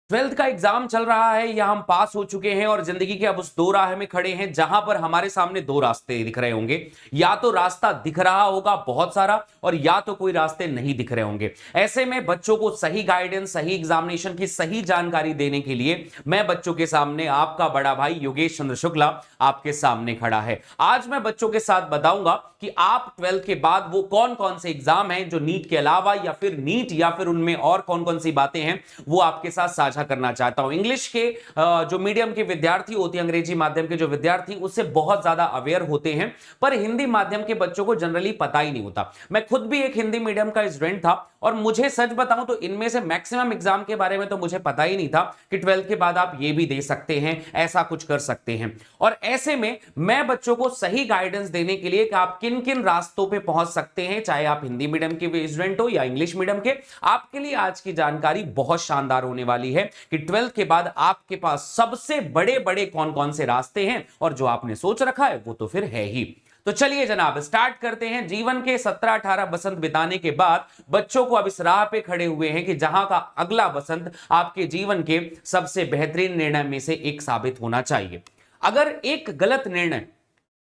Twelfth का exam चल रहा है या हम पास हो चुके हैं और जिंदगी के अब उस दो राह में खड़े हैं जहां पर हमारे सामने दो रास्ते दिख रहे होंगे। या तो रास्ता दिख रहा होगा बहुत सारा और या तो कोई रास्ते नहीं दिख रहे होंगे। ऐसे में बच्चों को सही गाइडेंस, सही एग्जामिनेशन की सही जानकारी देने के लिए मैं बच्चों के सामने आपका बड़ा भाई योगेश चंद्र शुक्ला आपके सामने खड़ा है। आज मैं बच्चों के साथ बताऊंगा कि आप ट्वेल्थ के बाद वो कौन कौन से एग्जाम हैं जो नीट के अलावा या फिर नीट या फिर उनमें और कौन कौन सी बातें हैं वो आपके साथ साझा करना चाहता हूं। इंग्लिश के जो मीडियम के विद्यार्थी होते हैं, अंग्रेजी माध्यम के जो विद्यार्थी, उससे बहुत ज्यादा अवेयर होते हैं, पर हिंदी माध्यम के बच्चों को जनरली पता ही नहीं होता। मैं खुद भी एक हिंदी मीडियम का स्टूडेंट था और मुझे सच बताऊं तो इनमें से मैक्सिमम एग्जाम के बारे में तो मुझे पता ही नहीं था कि ट्वेल्थ के बाद आप ये भी दे सकते हैं, ऐसा कुछ कर सकते हैं। और ऐसे में मैं बच्चों को सही गाइडेंस देने के लिए कि आप किन किन रास्तों पे पहुंच सकते हैं, चाहे आप हिंदी मीडियम के स्टूडेंट हो या इंग्लिश मीडियम के, आपके लिए आज की जानकारी बहुत शानदार होने वाली है कि ट्वेल्थ के बाद आपके पास सबसे बड़े बड़े कौन कौन से रास्ते हैं और जो आपने सोच रखा है वो तो फिर है ही। तो चलिए जनाब स्टार्ट करते हैं। जीवन के 17-18 बसंत बिताने के बाद बच्चों को अब इस राह पे खड़े हुए हैं कि जहां का अगला बसंत आपके जीवन के सबसे बेहतरीन निर्णय में से एक साबित होना चाहिए। अगर एक गलत निर्णय,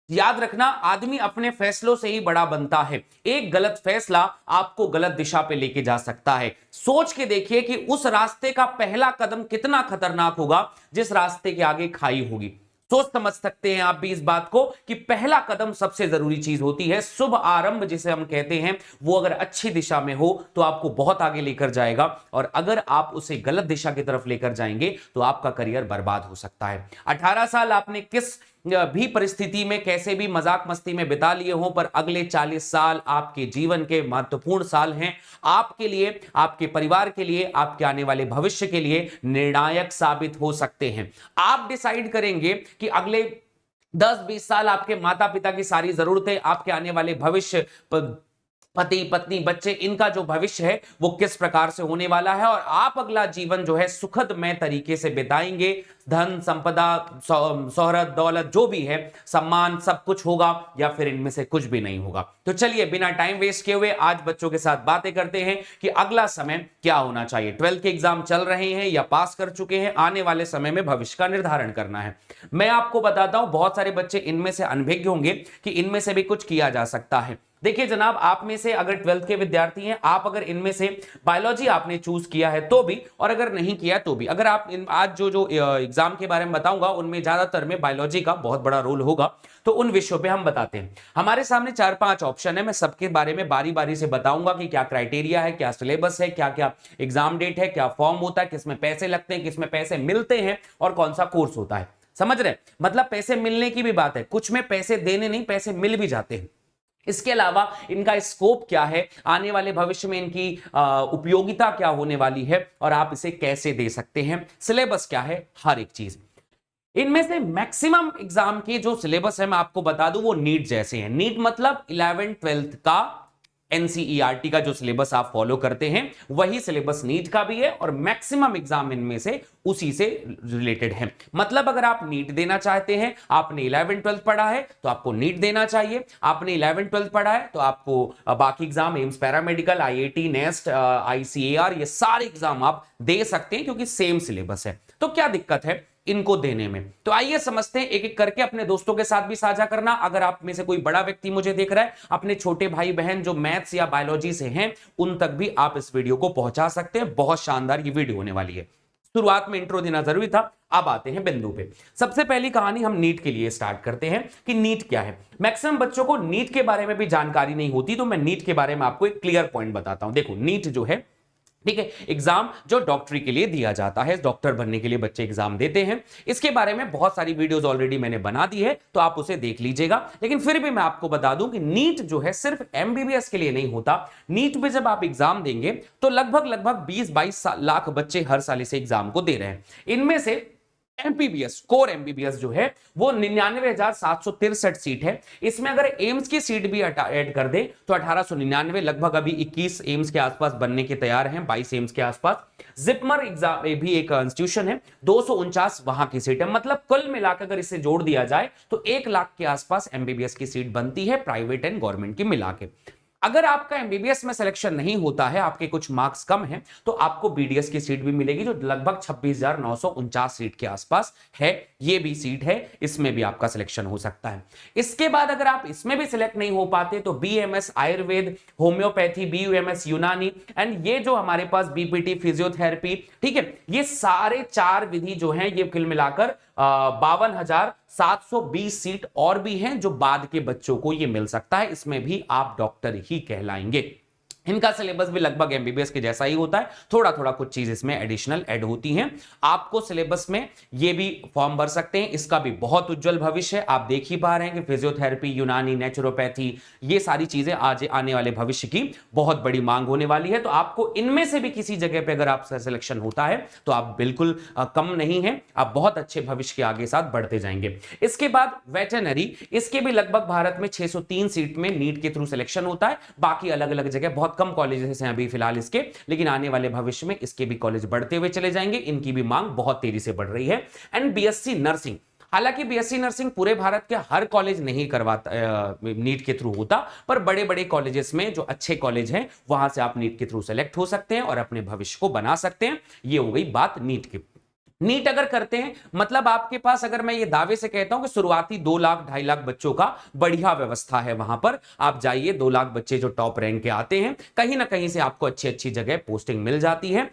याद रखना आदमी अपने फैसलों से ही बड़ा बनता है, एक गलत फैसला आपको गलत दिशा पे लेके जा सकता है। सोच के देखिए कि उस रास्ते का पहला कदम कितना खतरनाक होगा जिस रास्ते के आगे खाई होगी। सोच समझ सकते हैं आप भी इस बात को कि पहला कदम सबसे जरूरी चीज होती है। शुभ आरंभ जिसे हम कहते हैं, वो अगर अच्छी दिशा में हो तो आपको बहुत आगे लेकर जाएगा, और अगर आप उसे गलत दिशा की तरफ लेकर जाएंगे तो आपका करियर बर्बाद हो सकता है। 18 साल आपने किस भी परिस्थिति में कैसे भी मजाक मस्ती में बिता लिए हों, पर अगले 40 साल आपके जीवन के महत्वपूर्ण साल हैं। आपके लिए, आपके परिवार के लिए, आपके आने वाले भविष्य के लिए निर्णायक साबित हो सकते हैं। आप डिसाइड करेंगे कि अगले 10-20 साल आपके माता पिता की सारी जरूरतें, आपके आने वाले भविष्य, पति पत्नी बच्चे, इनका जो भविष्य है वो किस प्रकार से होने वाला है, और आप अगला जीवन जो है सुखदमय तरीके से बिताएंगे। धन संपदा, शोहरत, दौलत, जो भी है, सम्मान, सब कुछ होगा या फिर इनमें से कुछ भी नहीं होगा। तो चलिए बिना टाइम वेस्ट किए हुए आज बच्चों के साथ बातें करते हैं कि अगला समय क्या होना चाहिए। ट्वेल्थ के एग्जाम चल रहे हैं या पास कर चुके हैं, आने वाले समय में भविष्य का निर्धारण करना है। मैं आपको बताता हूं, बहुत सारे बच्चे इनमें से अनभिज्ञ होंगे कि इनमें से भी कुछ किया जा सकता है। देखिए जनाब, आप में से अगर ट्वेल्थ के विद्यार्थी हैं, आप अगर इनमें से बायोलॉजी आपने चूज किया है तो भी, और अगर नहीं किया तो भी, अगर आप आज जो एग्जाम के बारे में बताऊंगा उनमें ज्यादातर में बायोलॉजी का बहुत बड़ा रोल होगा, तो उन विषयों पे हम बताते हैं। हमारे सामने 4-5 ऑप्शन है, मैं सबके बारे में बारी बारी से बताऊंगा कि क्या क्राइटेरिया है, क्या सिलेबस है, क्या क्या एग्जाम डेट है, क्या फॉर्म होता है, किसमें पैसे लगते हैं, किसमें पैसे मिलते हैं और कौन सा कोर्स होता है। समझ रहे? मतलब पैसे मिलने की भी बात है, कुछ में पैसे देने नहीं, पैसे मिल भी जाते हैं। इसके अलावा इनका स्कोप क्या है, आने वाले भविष्य में इनकी उपयोगिता क्या होने वाली है और आप इसे कैसे दे सकते हैं, सिलेबस क्या है, हर एक चीज। इनमें से मैक्सिमम एग्जाम के जो सिलेबस है मैं आपको बता दूं वो नीट जैसे हैं। नीट मतलब 11th-12th का एनसीईआरटी का जो सिलेबस आप फॉलो करते हैं वही सिलेबस नीट का भी है, और मैक्सिमम एग्जाम इनमें से उसी से रिलेटेड है। मतलब अगर आप नीट देना चाहते हैं, आपने 11th-12th पढ़ा है तो आपको नीट देना चाहिए, आपने 11th-12th पढ़ा है तो आपको बाकी exam, AIIMS paramedical, IIT, nest, ICAR, ये सारे एग्जाम आप दे सकते हैं क्योंकि सेम सिलेबस है। तो क्या दिक्कत है इनको देने में? तो आइए समझते हैं, एक एक करके अपने दोस्तों के साथ भी साझा करना। अगर आप में से कोई बड़ा व्यक्ति मुझे देख रहा है, अपने छोटे भाई बहन जो मैथ्स या बायोलॉजी से हैं, उन तक भी आप इस वीडियो को पहुंचा सकते हैं। बहुत शानदार ये वीडियो होने वाली है। शुरुआत में इंट्रो देना जरूरी था, अब आते हैं बिंदु पे। सबसे पहली कहानी हम नीट के लिए स्टार्ट करते हैं कि नीट क्या है। मैक्सिमम बच्चों को नीट के बारे में भी जानकारी नहीं होती, तो मैं नीट के बारे में आपको एक क्लियर पॉइंट बताता हूं। देखो, नीट जो है, ठीक है, एग्जाम जो डॉक्टरी के लिए दिया जाता है, डॉक्टर बनने के लिए बच्चे एग्जाम देते हैं। इसके बारे में बहुत सारी वीडियोस ऑलरेडी मैंने बना दी है, तो आप उसे देख लीजिएगा। लेकिन फिर भी मैं आपको बता दूं कि नीट जो है सिर्फ एमबीबीएस के लिए नहीं होता। नीट में जब आप एग्जाम देंगे तो लगभग 20-22 लाख बच्चे हर साल इस एग्जाम को दे रहे हैं। इनमें से एमबीबीएस, कोर एमबीबीएस जो है वो 99,763 सीट है। इसमें अगर एम्स की सीट भी ऐड कर दे तो 1899, लगभग अभी 21 एम्स के आसपास बनने के तैयार हैं, 22 एम्स के आसपास। जिपमर एग्जाम भी एक इंस्टीट्यूशन है, 249 वहां की सीट है। मतलब कुल मिलाकर अगर इसे जोड़ दिया जाए तो 1 लाख के आसपास एमबीबीएस की सीट बनती है, प्राइवेट एंड गवर्नमेंट की मिला के। अगर आपका एमबीबीएस में सिलेक्शन नहीं होता है, आपके कुछ मार्क्स कम हैं, तो आपको बीडीएस की सीट भी मिलेगी जो लगभग 26,949 सीट के आसपास है। ये भी सीट है, इसमें भी आपका सिलेक्शन हो सकता है। इसके बाद अगर आप इसमें भी सिलेक्ट नहीं हो पाते तो बीएमएस आयुर्वेद, होम्योपैथी, बीयूएमएस यूनानी एंड ये जो हमारे पास बीपीटी फिजियोथेरेपी, ठीक है, ये सारे 4 विधि जो हैं ये कुल मिलाकर 52,720 सीट और भी हैं जो बाद के बच्चों को ये मिल सकता है। इसमें भी आप डॉक्टर ही कहलाएंगे। इनका सिलेबस भी लगभग एमबीबीएस के जैसा ही होता है, थोड़ा थोड़ा कुछ चीज इसमें एडिशनल ऐड होती हैं। आपको सिलेबस में ये भी फॉर्म भर सकते हैं, इसका भी बहुत उज्जवल भविष्य है। आप देख ही पा रहे हैं कि फिजियोथेरेपी, यूनानी, नेचुरोपैथी, ये सारी चीजें आज आने वाले भविष्य की बहुत बड़ी मांग होने वाली है। तो आपको इनमें से भी किसी जगह पे अगर आपका सिलेक्शन होता है तो आप बिल्कुल कम नहीं है, आप बहुत अच्छे भविष्य के आगे साथ बढ़ते जाएंगे। इसके बाद वेटरनरी, इसके भी लगभग भारत में 603 सीट में नीट के थ्रू सिलेक्शन होता है। बाकी अलग अलग जगह बहुत कम कॉलेजेस हैं अभी फिलहाल इसके, लेकिन आने वाले भविष्य में इसके भी कॉलेज बढ़ते हुए चले जाएंगे, इनकी भी मांग बहुत तेजी से बढ़ रही है। एंड बीएससी नर्सिंग, हालांकि बीएससी नर्सिंग पूरे भारत के हर कॉलेज नहीं करवाता, नीट के थ्रू होता, पर बड़े बड़े कॉलेजेस में जो अच्छे कॉलेज हैं वहां से आप नीट के थ्रू सेलेक्ट हो सकते हैं और अपने भविष्य को बना सकते हैं। ये हो गई बात नीट की। नीट अगर करते हैं मतलब आपके पास, अगर मैं ये दावे से कहता हूं कि शुरुआती 2 लाख 2.5 लाख बच्चों का बढ़िया व्यवस्था है, वहां पर आप जाइए, 2 लाख बच्चे जो टॉप रैंक के आते हैं, कहीं ना कहीं से आपको अच्छी अच्छी जगह पोस्टिंग मिल जाती है।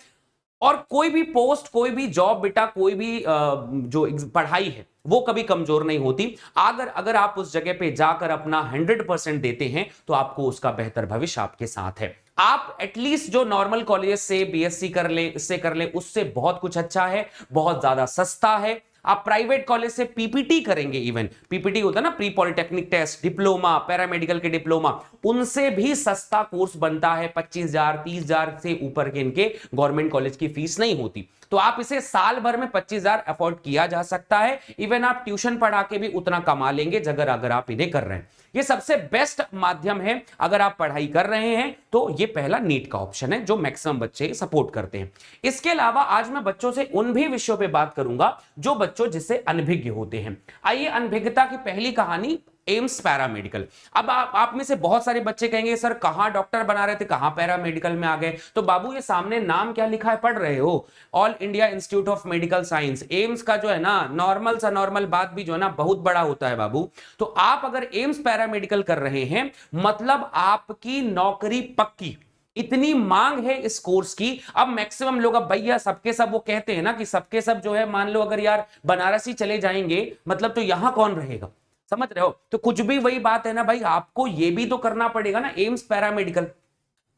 और कोई भी पोस्ट, कोई भी जॉब बेटा, कोई भी जो पढ़ाई है वो कभी कमजोर नहीं होती। अगर आप उस जगह पे जाकर अपना 100% देते हैं तो आपको उसका बेहतर भविष्य आपके साथ है। आप एटलीस्ट जो नॉर्मल कॉलेज से बीएससी कर ले, इससे कर ले, उससे बहुत कुछ अच्छा है, बहुत ज्यादा सस्ता है। आप प्राइवेट कॉलेज से पीपीटी करेंगे, इवन पीपीटी होता है ना, pre polytechnic test, diploma, paramedical के डिप्लोमा, उनसे भी सस्ता कोर्स बनता है। 25,000 30,000 से ऊपर के इनके गवर्नमेंट कॉलेज की फीस नहीं होती, तो आप इसे साल भर में 25,000 अफोर्ड किया जा सकता है। इवन आप ट्यूशन पढ़ा के भी उतना कमा लेंगे अगर आप इन्हें कर रहे हैं। ये सबसे बेस्ट माध्यम है अगर आप पढ़ाई कर रहे हैं तो ये पहला नीट का ऑप्शन है जो मैक्सिमम बच्चे सपोर्ट करते हैं। इसके अलावा आज मैं बच्चों से उन भी विषयों पे बात करूंगा जो बच्चों जिससे अनभिज्ञ होते हैं। आइए, अनभिज्ञता की पहली कहानी एम्स पैरामेडिकल। अब आप में से बहुत सारे बच्चे कहेंगे सर कहां डॉक्टर बना रहे थे, कहां पैरामेडिकल में आ गए। तो बाबू ये सामने नाम क्या लिखा है पढ़ रहे हो, all India institute of medical science. AIIMS का जो है ना नॉर्मल सा नॉर्मल बात भी जो है ना बहुत बड़ा होता है बाबू। तो आप अगर एम्स पैरामेडिकल कर रहे हैं मतलब आपकी नौकरी पक्की, इतनी मांग है इस कोर्स की। अब मैक्सिमम लोग, अब भैया सबके सब वो कहते हैं ना कि सबके सब जो है, मान लो अगर यार बनारसी चले जाएंगे मतलब तो यहां कौन रहेगा, समझ रहे हो। तो कुछ भी वही बात है ना भाई, आपको ये भी तो करना पड़ेगा ना एम्स पैरामेडिकल।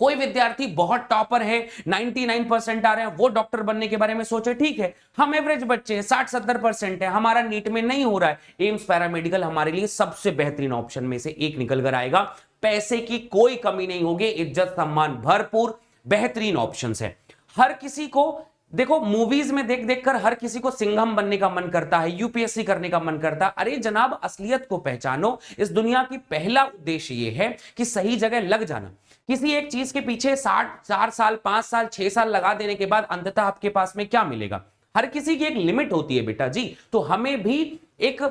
कोई विद्यार्थी बहुत टॉपर है, 99% आ रहे हैं, वो डॉक्टर बनने के बारे में सोचे, ठीक है। हम एवरेज बच्चे हैं, 60-70% है, हमारा नीट में नहीं हो रहा है, एम्स पैरामेडिकल हमारे लिए सबसे बेहतरीन ऑप्शन में से एक निकल कर आएगा। पैसे की कोई कमी नहीं होगी, इज्जत सम्मान भरपूर, बेहतरीन ऑप्शंस है। हर किसी को देखो, मूवीज में देख देखकर हर किसी को सिंघम बनने का मन करता है, यूपीएससी करने का मन करता है। अरे जनाब, असलियत को पहचानो। इस दुनिया की पहला उद्देश्य यह है कि सही जगह लग जाना। किसी एक चीज के पीछे 4 साल 5 साल 6 साल लगा देने के बाद अंततः आपके पास में क्या मिलेगा। हर किसी की एक लिमिट होती है बेटा जी। तो हमें भी एक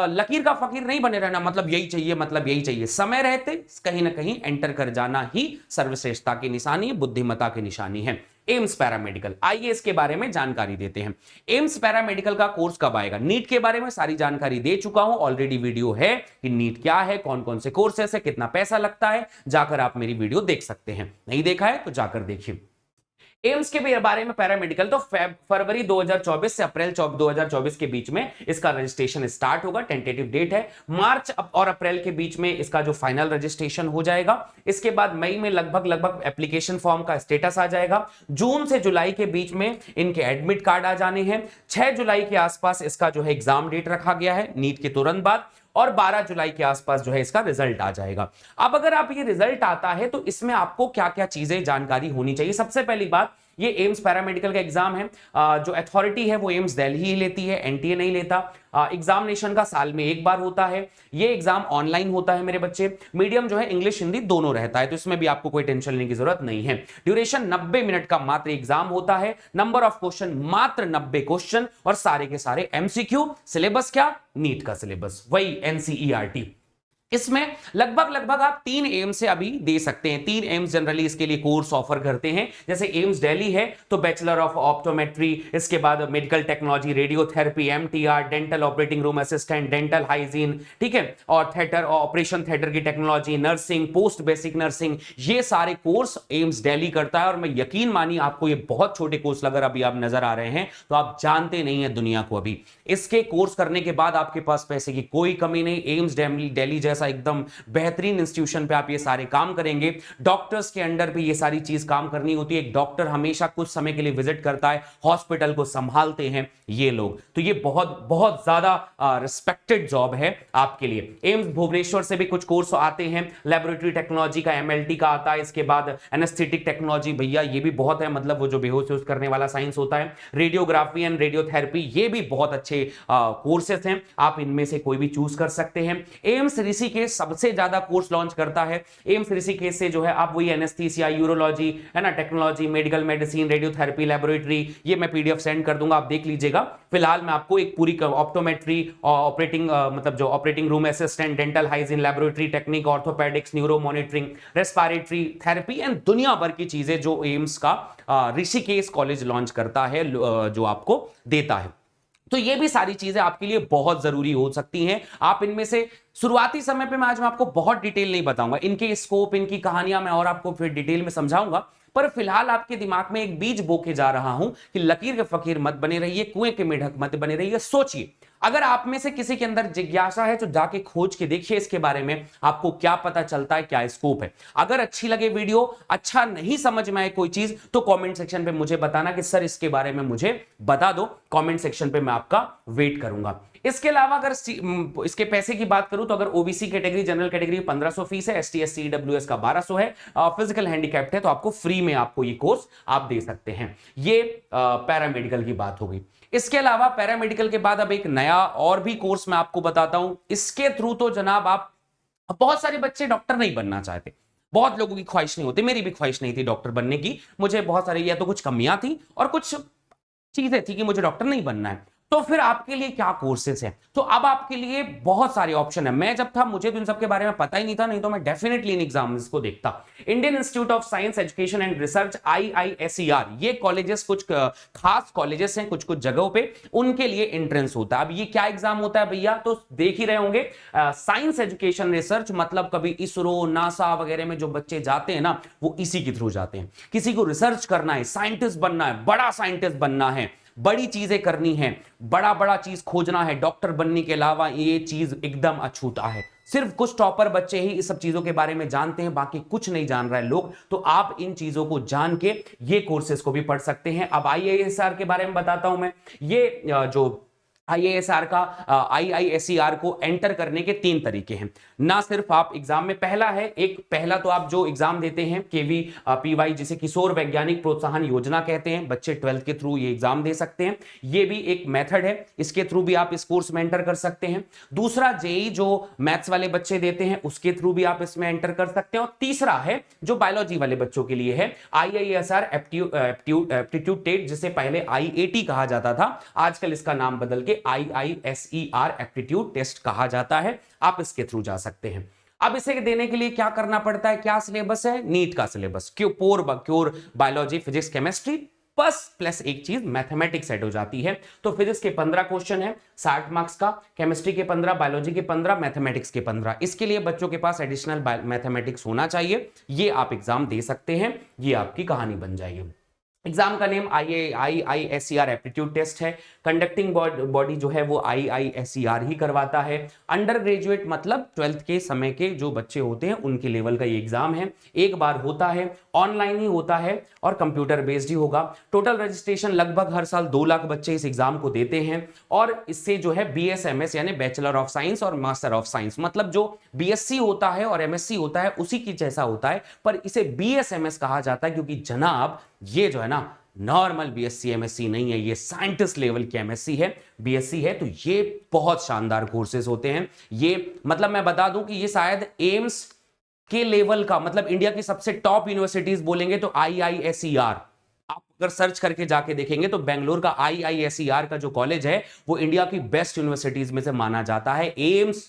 लकीर का फकीर नहीं बने रहना, मतलब यही चाहिए, मतलब यही चाहिए। समय रहते कहीं ना कहीं एंटर कर जाना ही सर्वश्रेष्ठता की निशानी है, बुद्धिमत्ता की निशानी है। एम्स पैरामेडिकल, आइए इसके बारे में जानकारी देते हैं। एम्स पैरामेडिकल का कोर्स कब आएगा। नीट के बारे में सारी जानकारी दे चुका हूं, ऑलरेडी वीडियो है कि नीट क्या है, कौन कौन से कोर्सेस है, कितना पैसा लगता है, जाकर आप मेरी वीडियो देख सकते हैं। नहीं देखा है तो जाकर देखिए। एम्स के बारे में पैरामेडिकल तो फरवरी 2024 से अप्रैल 2024 के बीच में इसका रजिस्ट्रेशन स्टार्ट होगा। टेंटेटिव डेट है मार्च और अप्रैल के बीच में इसका जो फाइनल रजिस्ट्रेशन हो जाएगा। इसके बाद मई में लगभग एप्लीकेशन फॉर्म का स्टेटस आ जाएगा। जून से जुलाई के बीच में इनके एडमिट कार्ड आ जाने हैं। 6 जुलाई के आसपास इसका जो है एग्जाम डेट रखा गया है नीट के तुरंत बाद, और 12 जुलाई के आसपास जो है इसका रिजल्ट आ जाएगा। अब अगर आप ये रिजल्ट आता है तो इसमें आपको क्या क्या चीजें जानकारी होनी चाहिए। सबसे पहली बात, ये एम्स पैरामेडिकल का एग्जाम है, जो अथॉरिटी है वो एम्स दिल्ली ही लेती है, एनटीए नहीं लेता। एग्जामिनेशन का साल में एक बार होता है। ये एग्जाम ऑनलाइन होता है मेरे बच्चे। मीडियम जो है इंग्लिश हिंदी दोनों रहता है, तो इसमें भी आपको कोई टेंशन लेने की जरूरत नहीं है। ड्यूरेशन 90 मिनट का मात्र एग्जाम होता है। नंबर ऑफ क्वेश्चन मात्र 90 क्वेश्चन, और सारे के सारे एमसीक्यू। सिलेबस क्या, नीट का सिलेबस, वही एनसीईआरटी। इसमें लगभग लगभग आप 3 एम्स से अभी दे सकते हैं। 3 एम्स जनरली इसके लिए कोर्स ऑफर करते हैं। जैसे एम्स दिल्ली है तो बैचलर ऑफ ऑप्टोमेट्री, इसके बाद medical technology, radiotherapy, MTR, dental operating room assistant, dental hygiene, ठीक है, और थिएटर ऑपरेशन थिएटर की technology, nursing, post basic nursing, ये सारे कोर्स एम्स दिल्ली करता है। और मैं यकीन मानिए आपको ये बहुत छोटे कोर्स अगर अभी आप नजर आ रहे हैं तो आप जानते नहीं है दुनिया को। अभी इसके कोर्स करने के बाद आपके पास पैसे की कोई कमी नहीं। एम्स दिल्ली जैसा एकदम बेहतरीन इंस्टीट्यूशन पे आप ये सारे काम करेंगे। डॉक्टर्स के अंडर पे ये सारी चीज काम करनी होती है। एक डॉक्टर हमेशा कुछ समय के लिए विजिट करता है, हॉस्पिटल को संभालते हैं ये लोग, तो ये बहुत बहुत ज्यादा रिस्पेक्टेड जॉब है आपके लिए। एम्स भुवनेश्वर से भी कुछ कोर्स आते हैं, लेबोरेटरी टेक्नोलॉजी का, एमएलटी का आता है, इसके बाद एनेस्थेटिक टेक्नोलॉजी, भैया ये भी बहुत है, मतलब वो जो बेहोश करने वाला साइंस होता है, रेडियोग्राफी एंड रेडियोथेरेपी, ये भी बहुत अच्छे कोर्सेस हैं, आप इनमें से कोई भी चूज कर सकते हैं। एम्स ऋषिकेश सबसे ज्यादा कोर्स लॉन्च करता है। एम्स ऋषिकेश से जो है आप वही एनेस्थीसिया, यूरोलॉजी है ना, technology, medical medicine, radiotherapy, laboratory, ये मैं पीडीएफ सेंड कर दूंगा, आप देख लीजिएगा। फिलहाल मैं आपको एक पूरी ऑप्टोमेट्री, ऑपरेटिंग मतलब जो operating room assistant, dental hygiene, laboratory technique, orthopaedics, neuro monitoring, respiratory therapy and दुनिया भर की चीजें जो एम्स का ऋषिकेश कॉलेज लॉन्च करता है, जो आपको देता है। तो ये भी सारी चीजें आपके लिए बहुत जरूरी हो सकती हैं। आप इनमें से शुरुआती समय पे मैं आज मैं आपको बहुत डिटेल नहीं बताऊंगा, इनके स्कोप, इनकी कहानियां मैं और आपको फिर डिटेल में समझाऊंगा, पर फिलहाल आपके दिमाग में एक बीज बो के जा रहा हूं कि लकीर के फकीर मत बने रहिए, कुएं के मेढक मत बने रहिए। सोचिए, अगर आप में से किसी के अंदर जिज्ञासा है तो जाके खोज के देखिए इसके बारे में, आपको क्या पता चलता है, क्या स्कोप है। अगर अच्छी लगे वीडियो, अच्छा नहीं समझ में आए कोई चीज, तो कमेंट सेक्शन पे मुझे बताना कि सर इसके बारे में मुझे बता दो। कमेंट सेक्शन पे मैं आपका वेट करूंगा। इसके अलावा अगर इसके पैसे की बात करूं तो अगर OBC category, general category 1500 fees है, एसटी एससी ईडब्ल्यूएस का 1200 है, फिजिकल हैंडीकैप्ड है तो आपको फ्री में आपको ये कोर्स आप दे सकते हैं। ये पैरामेडिकल की बात हो गई। इसके अलावा पैरामेडिकल के बाद अब एक नया और भी कोर्स मैं आपको बताता हूं। इसके थ्रू तो जनाब आप, बहुत सारे बच्चे डॉक्टर नहीं बनना चाहते, बहुत लोगों की ख्वाहिश नहीं होती, मेरी भी ख्वाहिश नहीं थी डॉक्टर बनने की। मुझे बहुत सारी या तो कुछ कमियां थी और कुछ चीजें थी कि मुझे डॉक्टर नहीं बनना है। तो फिर आपके लिए क्या कोर्सेस हैं? तो अब आपके लिए बहुत सारे ऑप्शन है। मैं जब था मुझे तो इन सब के बारे में पता ही नहीं था, नहीं तो मैं डेफिनेटली इन एग्जाम्स को देखता। Indian institute of science education and research, IISER, ये कॉलेजेस कुछ खास कॉलेजेस हैं कुछ कुछ जगहों पे, उनके लिए एंट्रेंस होता है। अब ये क्या एग्जाम होता है भैया, तो देख ही रहे होंगे, साइंस एजुकेशन रिसर्च, मतलब कभी इसरो, नासा वगैरह में जो बच्चे जाते हैं ना, वो इसी के थ्रू जाते हैं। किसी को रिसर्च करना है, साइंटिस्ट बनना है, बड़ा साइंटिस्ट बनना है, बड़ी चीजें करनी है, बड़ा बड़ा चीज खोजना है, डॉक्टर बनने के अलावा ये चीज एकदम अछूता है। सिर्फ कुछ टॉपर बच्चे ही इस सब चीजों के बारे में जानते हैं, बाकी कुछ नहीं जान रहे लोग। तो आप इन चीजों को जान के ये कोर्सेज को भी पढ़ सकते हैं। अब आईआईएसआर के बारे में बताता हूं मैं। ये जो आईआईएसआर का, आईआईएसईआर को एंटर करने के 3 तरीके हैं। ना सिर्फ आप एग्जाम में, पहला तो आप जो एग्जाम देते हैं केवीपीवाई, जिसे किशोर वैज्ञानिक प्रोत्साहन योजना कहते हैं, बच्चे 12th के थ्रू ये एग्जाम दे सकते हैं। ये भी एक मेथड है, इसके थ्रू भी आप इस कोर्स में एंटर कर सकते हैं। दूसरा जेई जो मैथ्स वाले बच्चे देते हैं, उसके थ्रू भी आप इसमें एंटर कर सकते हैं। और तीसरा है जो बायोलॉजी वाले बच्चों के लिए है, आईआईएसआर एप्टीट्यूड टेस्ट, जिसे पहले आईएटी कहा जाता था, आजकल इसका नाम बदल के आईआईएसईआर एप्टीट्यूड टेस्ट कहा जाता है। आप इसके थ्रू जा सकते हैं। अब इसे देने के लिए क्या करना पड़ता है, क्या सिलेबस है? नीट का syllabus, pure biology, physics, chemistry, बस प्लस एक चीज मैथमेटिक्स ऐड हो जाती है। तो फिजिक्स के 15 क्वेश्चन है 60 मार्क्स का, केमिस्ट्री के 15, बायोलॉजी के 15, मैथमेटिक्स के 15। इसके लिए बच्चों के पास एडिशनल मैथमेटिक्स होना चाहिए। ये आप एग्जाम दे सकते हैं, ये आपकी कहानी बन जाएगी। एग्जाम का नेम आईआईएसईआर एप्टीट्यूड टेस्ट है। कंडक्टिंग बॉडी जो है वो आईआईएसईआर ही करवाता है। अंडर ग्रेजुएट मतलब 12th के समय के जो बच्चे होते हैं उनके लेवल का ये एग्जाम है। एक बार होता है, ऑनलाइन ही होता है और कंप्यूटर बेस्ड ही होगा। टोटल रजिस्ट्रेशन लगभग हर साल 2 लाख बच्चे इस एग्जाम को देते हैं। और इससे जो है बीएसएमएस यानी बैचलर ऑफ साइंस और मास्टर ऑफ साइंस, मतलब जो बीएससी होता है और एमएससी होता है उसी की जैसा होता है, पर इसे बीएसएमएस कहा जाता है क्योंकि जनाब ये जो है ना नॉर्मल बीएससी एमएससी नहीं है, ये साइंटिस्ट लेवल की एमएससी है, बीएससी है। तो ये बहुत शानदार कोर्सेज होते हैं। ये मतलब मैं बता दूं कि ये शायद एम्स के लेवल का, मतलब इंडिया की सबसे टॉप यूनिवर्सिटीज बोलेंगे तो आईआईएसईआर, आप अगर सर्च करके जाके देखेंगे तो बेंगलोर का आईआईएसईआर का जो कॉलेज है वो इंडिया की बेस्ट यूनिवर्सिटीज में से माना जाता है। एम्स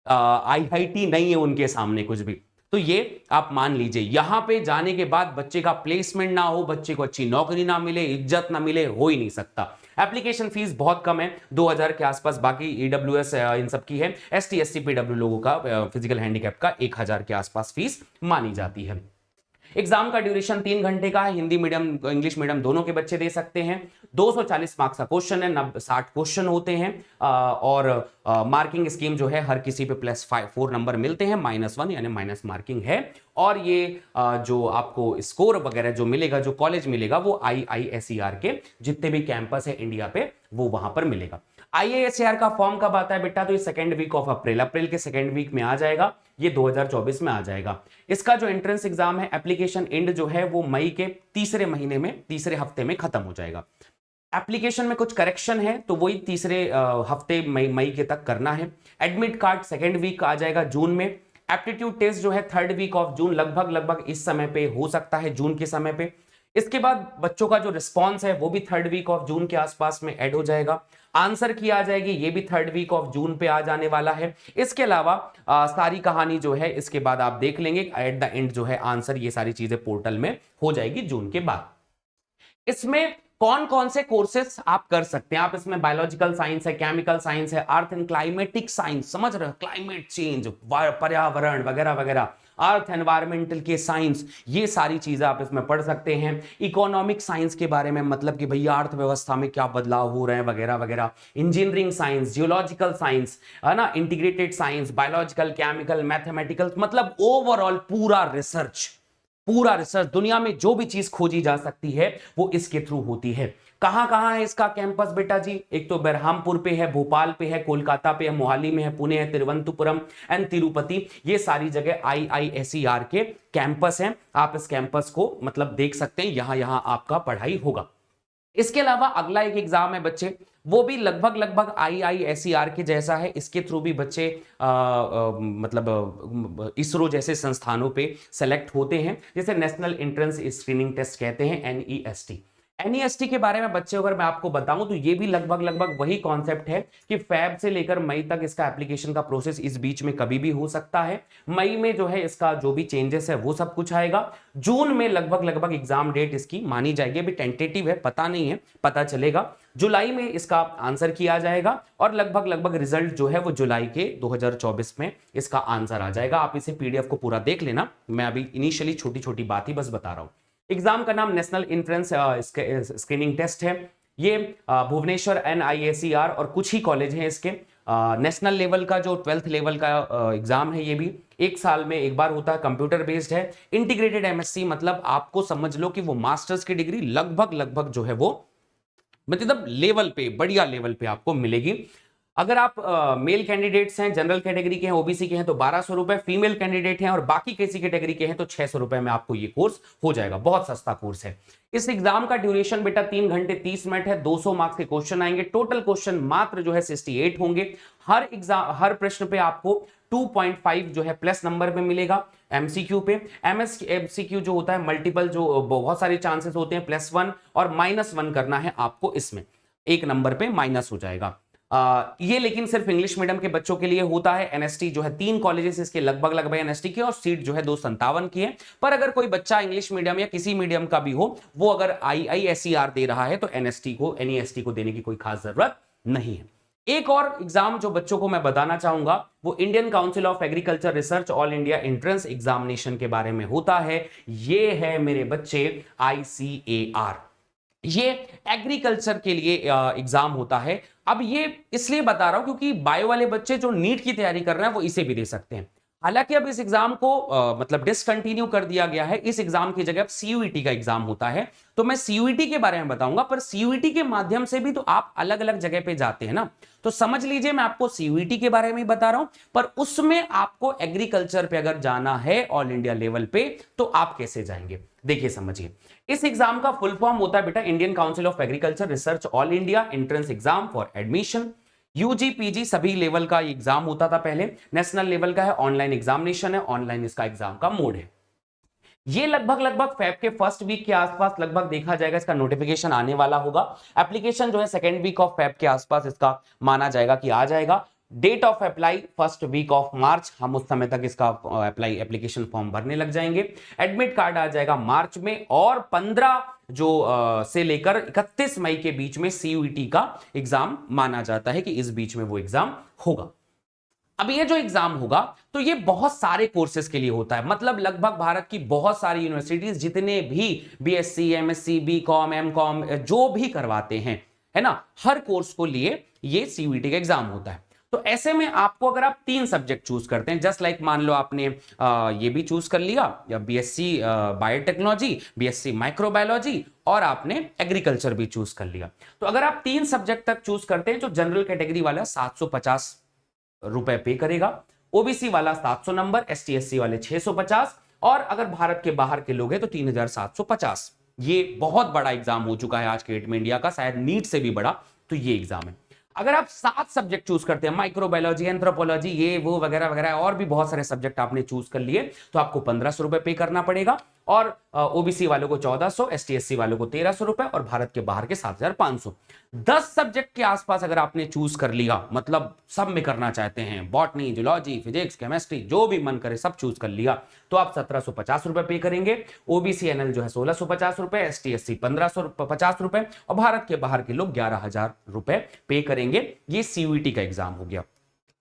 IIT नहीं है उनके सामने कुछ भी। तो ये आप मान लीजिए, यहां पे जाने के बाद बच्चे का प्लेसमेंट ना हो, बच्चे को अच्छी नौकरी ना मिले, इज्जत ना मिले, हो ही नहीं सकता। एप्लीकेशन फीस बहुत कम है, 2000 के आसपास, बाकी ईडब्ल्यूएस इन सब की है। एसटी एससी पीडब्ल्यू लोगों का, फिजिकल हैंडीकैप का 1000 के आसपास फीस मानी जाती है। एग्जाम का ड्यूरेशन 3 घंटे का है, हिंदी मीडियम इंग्लिश मीडियम दोनों के बच्चे दे सकते हैं। 240 मार्क्स का क्वेश्चन है, 60 क्वेश्चन होते हैं, और मार्किंग स्कीम जो है हर किसी पे +4 नंबर मिलते हैं, -1 यानी माइनस मार्किंग है। और ये जो आपको स्कोर वगैरह जो मिलेगा, जो कॉलेज मिलेगा, वो IISER के जितने भी कैंपस है इंडिया पे वो वहां पर मिलेगा। IISER का फॉर्म कब आता है बेटा? तो ये सेकेंड वीक ऑफ अप्रैल के सेकेंड वीक में आ जाएगा, ये 2024 में आ जाएगा। इसका जो एंट्रेंस एग्जाम है, एप्लीकेशन एंड जो है वो मई के तीसरे महीने में, तीसरे हफ्ते में खत्म हो जाएगा। एप्लीकेशन में कुछ करेक्शन है तो वही तीसरे हफ्ते मई के तक करना है। एडमिट कार्ड सेकेंड वीक आ जाएगा जून में। एप्टीट्यूड टेस्ट जो है थर्ड वीक ऑफ जून, लगभग इस समय पे हो सकता है, जून के समय पे। इसके बाद बच्चों का जो रिस्पॉन्स है वो भी थर्ड वीक ऑफ जून के आसपास में ऐड हो जाएगा। आंसर की आ जाएगी, ये भी थर्ड वीक ऑफ जून पे आ जाने वाला है। इसके अलावा सारी कहानी जो है इसके बाद आप देख लेंगे, एट द एंड जो है आंसर, ये सारी चीजें पोर्टल में हो जाएगी जून के बाद। इसमें कौन कौन से कोर्सेस आप कर सकते हैं? आप इसमें बायोलॉजिकल साइंस है, केमिकल साइंस है, अर्थ एंड क्लाइमेटिक साइंस, समझ रहे हो, क्लाइमेट चेंज, पर्यावरण वगैरह वगैरह, अर्थ एनवायरमेंटल के साइंस, ये सारी चीजें आप इसमें पढ़ सकते हैं। इकोनॉमिक साइंस के बारे में, मतलब कि भैया अर्थव्यवस्था में क्या बदलाव हो रहे हैं वगैरह वगैरह। इंजीनियरिंग साइंस, जियोलॉजिकल साइंस, है ना, integrated science, biological, chemical, mathematical, मतलब ओवरऑल पूरा रिसर्च दुनिया में जो भी चीज खोजी जा सकती है वो इसके थ्रू होती है। कहां कहां है इसका कैंपस बेटा जी? एक तो बरहामपुर पे है, भोपाल पे है, कोलकाता पे है, मोहाली में है, पुणे है, तिरुवनंतपुरम एंड तिरुपति, ये सारी जगह IISER के कैंपस हैं। आप इस कैंपस को मतलब देख सकते हैं, यहां यहां आपका पढ़ाई होगा। इसके अलावा अगला एक एग्जाम है बच्चे, वो भी लगभग IISER के जैसा है। इसके थ्रू भी बच्चे मतलब इसरो जैसे संस्थानों पे सेलेक्ट होते हैं, जैसे नेशनल एंट्रेंस स्क्रीनिंग टेस्ट कहते हैं, NEST के बारे में बच्चे अगर मैं आपको बताऊं तो ये भी लगभग वही कॉन्सेप्ट है कि फैब से लेकर मई तक इसका एप्लीकेशन का प्रोसेस इस बीच में कभी भी हो सकता है। मई में जो है इसका जो भी चेंजेस है वो सब कुछ आएगा। जून में लगभग एग्जाम डेट इसकी मानी जाएगी, अभी टेंटेटिव है, पता नहीं है, पता चलेगा। जुलाई में इसका आंसर किया जाएगा और लगभग रिजल्ट जो है वो जुलाई के 2024 में इसका आंसर आ जाएगा। आप इसे PDF को पूरा देख लेना, मैं अभी इनिशियली छोटी छोटी बात ही बस बता रहा हूं। एग्जाम का नाम नेशनल एंट्रेंस स्क्रीनिंग टेस्ट है। ये भुवनेश्वर NISER और कुछ ही कॉलेज हैं इसके। नेशनल लेवल का जो 12th लेवल का एग्जाम है, ये भी 1 साल में एक बार होता है, कंप्यूटर बेस्ड है। इंटीग्रेटेड MSc, मतलब आपको समझ लो कि वो मास्टर्स की डिग्री लगभग जो है वो मतलब लेवल पे, बढ़िया लेवल पे आपको मिलेगी। अगर आप मेल कैंडिडेट्स हैं, जनरल कैटेगरी के हैं, OBC के हैं तो 1200 रुपए, फीमेल कैंडिडेट हैं और बाकी किसी कैटेगरी के हैं तो 600 रुपए में आपको ये कोर्स हो जाएगा। बहुत सस्ता कोर्स है। इस एग्जाम का ड्यूरेशन बेटा 3 घंटे 30 मिनट है। 200 मार्क्स के क्वेश्चन आएंगे। टोटल क्वेश्चन मात्र जो है 68 होंगे। हर प्रश्न पे आपको 2.5 जो है प्लस नंबर पे मिलेगा। MCQ पे MCQ जो होता है मल्टीपल, जो बहुत सारे चांसेस होते हैं, +1 और -1 करना है आपको, इसमें एक नंबर पे माइनस हो जाएगा। ये लेकिन सिर्फ इंग्लिश मीडियम के बच्चों के लिए होता है। NST जो है 3 कॉलेजेस इसके लगभग NST के, और सीट जो है 257 की है। पर अगर कोई बच्चा इंग्लिश मीडियम या किसी मीडियम का भी हो, वो अगर IISER दे रहा है तो NEST को देने की कोई खास जरूरत नहीं है। एक और एग्जाम जो बच्चों को मैं बताना चाहूंगा वो Indian council of agriculture research all India entrance examination के बारे में होता है। ये है मेरे बच्चे ICAR। ये एग्रीकल्चर के लिए एग्जाम होता है। अब ये इसलिए बता रहा हूं क्योंकि बायो वाले बच्चे जो नीट की तैयारी कर रहे हैं वो इसे भी दे सकते हैं। हालांकि अब इस एग्जाम को मतलब डिसकंटिन्यू कर दिया गया है। इस एग्जाम की जगह अब CUET का एग्जाम होता है, तो मैं CUET के बारे में बताऊंगा। पर CUET के माध्यम से भी तो आप अलग अलग जगह पे जाते हैं ना, तो समझ लीजिए मैं आपको CUET के बारे में बता रहा हूं, पर उसमें आपको एग्रीकल्चर पे अगर जाना है ऑल इंडिया लेवल पे तो आप कैसे जाएंगे, देखिए समझिए। इस एग्जाम का फुल फॉर्म होता है बेटा Indian council of agriculture research all India entrance exam for admission. UG PG सभी लेवल का एग्जाम होता था पहले। नेशनल लेवल का है, ऑनलाइन एग्जामिनेशन है, ऑनलाइन इसका एग्जाम का मोड है। ये लगभग फेब के फर्स्ट वीक के आसपास लगभग देखा जाएगा, इसका नोटिफिकेशन आने वाला होगा। एप्लीकेशन जो है सेकेंड वीक ऑफ फेब के आसपास इसका माना जाएगा कि आ जाएगा। Date of apply first week of March, हम उस समय तक इसका एप्लीकेशन फॉर्म भरने लग जाएंगे। एडमिट कार्ड आ जाएगा मार्च में, और 15 से लेकर 31 मई के बीच में सीयूईटी का एग्जाम माना जाता है कि इस बीच में वो एग्जाम होगा। अब ये जो एग्जाम होगा तो ये बहुत सारे कोर्सेज के लिए होता है, मतलब लगभग भारत की बहुत सारी यूनिवर्सिटीज जितने भी बीएससी, एमएससी, बीकॉम, एमकॉम जो भी करवाते हैं, है ना, हर कोर्स को लिए ये सीयूईटी का एग्जाम होता है। तो ऐसे में आपको, अगर आप 3 सब्जेक्ट चूज करते हैं, जस्ट लाइक मान लो आपने ये भी चूज कर लिया, या बीएससी बायोटेक्नोलॉजी, बीएससी माइक्रोबायोलॉजी, और आपने एग्रीकल्चर भी चूज कर लिया, तो अगर आप 3 सब्जेक्ट तक चूज करते हैं, जो जनरल कैटेगरी वाला 750 रुपए पे करेगा, ओबीसी वाला 700 नंबर, एसटी एससी वाले 650, और अगर भारत के बाहर के लोग हैं तो 3750। ये बहुत बड़ा एग्जाम हो चुका है आज के डेट में इंडिया का, शायद नीट से भी बड़ा, तो ये एग्जाम है। अगर आप 7 सब्जेक्ट चूज करते हैं, माइक्रोबायोलॉजी, एंथ्रोपोलॉजी, ये वो वगैरह वगैरह, और भी बहुत सारे सब्जेक्ट आपने चूज कर लिए, तो आपको 1500 रुपए पे करना पड़ेगा, और ओबीसी वालों को 1400, एसटी एससी वालों को 1300 रुपए, और भारत के बाहर के 7500। 10 सब्जेक्ट के आसपास अगर आपने चूज कर लिया, मतलब सब में करना चाहते हैं, बॉटनी, जूलॉजी, फिजिक्स, केमिस्ट्री, जो भी मन करे सब चूज कर लिया, तो आप 1750 रुपए पे करेंगे। ओबीसी एनएल जो है 1650 रुपए, एसटी एससी 1550 रुपए, और भारत के बाहर के लोग 11,000 रुपए पे करेंगे। ये सीयूईटी का एग्जाम हो गया।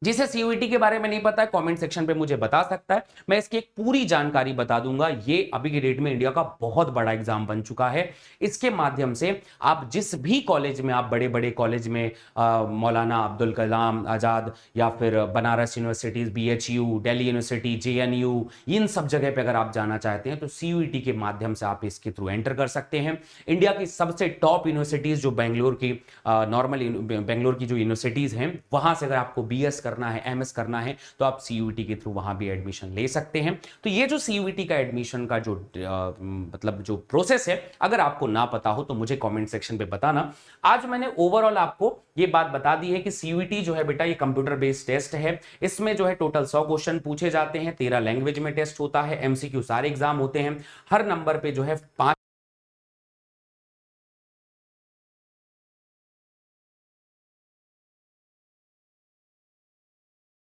जिसे सीयूईटी के बारे में नहीं पता है, कमेंट सेक्शन पे मुझे बता सकता है, मैं इसकी एक पूरी जानकारी बता दूंगा। ये अभी की डेट में इंडिया का बहुत बड़ा एग्जाम बन चुका है। इसके माध्यम से आप जिस भी कॉलेज में, आप बड़े बड़े कॉलेज में, मौलाना अब्दुल कलाम आजाद, या फिर Banaras universities, BHU, Delhi university, JNU, इन सब जगह पे अगर आप जाना चाहते हैं तो सीयूईटी के माध्यम से आप इसके थ्रू एंटर कर सकते हैं। इंडिया की सबसे टॉप यूनिवर्सिटीज जो बेंगलोर की, नॉर्मल बेंगलोर की जो यूनिवर्सिटीज हैं, वहां से अगर आपको बीएस करना है, एमएस करना है, तो आप सीयूईटी के थ्रू वहां भी एडमिशन ले सकते हैं। तो ये जो सीयूईटी का एडमिशन का जो मतलब जो प्रोसेस है, अगर आपको ना पता हो तो मुझे कमेंट सेक्शन पे बताना। आज मैंने ओवरऑल आपको ये बात बता दी है कि सीयूईटी जो है बेटा, ये कंप्यूटर बेस्ड टेस्ट है। इसमें जो है टोटल 100 क्वेश्चन पूछे जाते हैं, 13 लैंग्वेज में टेस्ट होता है, एमसीक्यू सारे एग्जाम होते हैं। हर नंबर पे जो है 5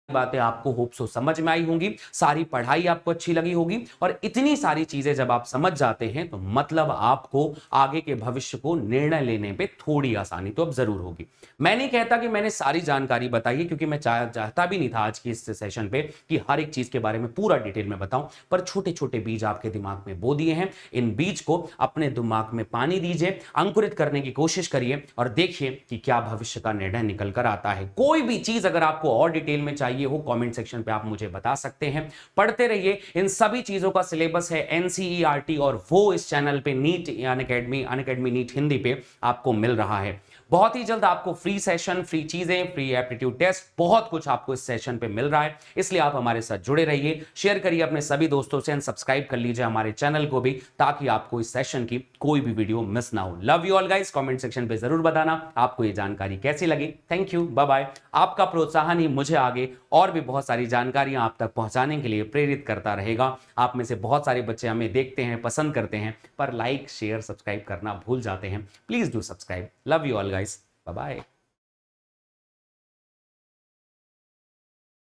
बातें आपको होप सो समझ में आई होंगी, सारी पढ़ाई आपको अच्छी लगी होगी, और इतनी सारी चीजें जब आप समझ जाते हैं तो मतलब आपको आगे के भविष्य को निर्णय लेने पे थोड़ी आसानी तो अब जरूर होगी। मैं नहीं कहता कि मैंने सारी जानकारी बताई है, क्योंकि मैं चाहता भी नहीं था आज की इस सेशन पे कि हर एक चीज के बारे में पूरा डिटेल में बताऊं, पर छोटे छोटे बीज आपके दिमाग में बो दिए हैं। इन बीज को अपने दिमाग में पानी दीजिए, अंकुरित करने की कोशिश करिए, और देखिए कि क्या भविष्य का निर्णय निकल कर आता है। कोई भी चीज अगर आपको और डिटेल में चाहिए हो, कमेंट सेक्शन पे आप मुझे बता सकते हैं। पढ़ते रहिए, इन सभी चीजों का सिलेबस है एनसीईआरटी, और वो इस चैनल पे नीट अनअकैडमी नीट हिंदी पे आपको मिल रहा है। बहुत ही जल्द आपको फ्री सेशन, फ्री चीजें, फ्री एप्टीट्यूड टेस्ट, बहुत कुछ आपको इस सेशन पे मिल रहा है, इसलिए आप हमारे साथ जुड़े रहिए। शेयर करिए अपने सभी दोस्तों से, सब्सक्राइब कर लीजिए हमारे चैनल को भी, ताकि आपको इस सेशन की कोई भी वीडियो मिस ना हो। Love you all guys, comment section पे जरूर बताना आपको ये जानकारी कैसी लगी। Thank you, bye bye. आपका प्रोत्साहन ही मुझे आगे और भी बहुत सारी जानकारियां आप तक पहुंचाने के लिए प्रेरित करता रहेगा। आप में से बहुत सारे बच्चे हमें देखते हैं, पसंद करते हैं, पर लाइक, शेयर, सब्सक्राइब करना भूल जाते हैं। Please do subscribe. Love you all guys, bye bye.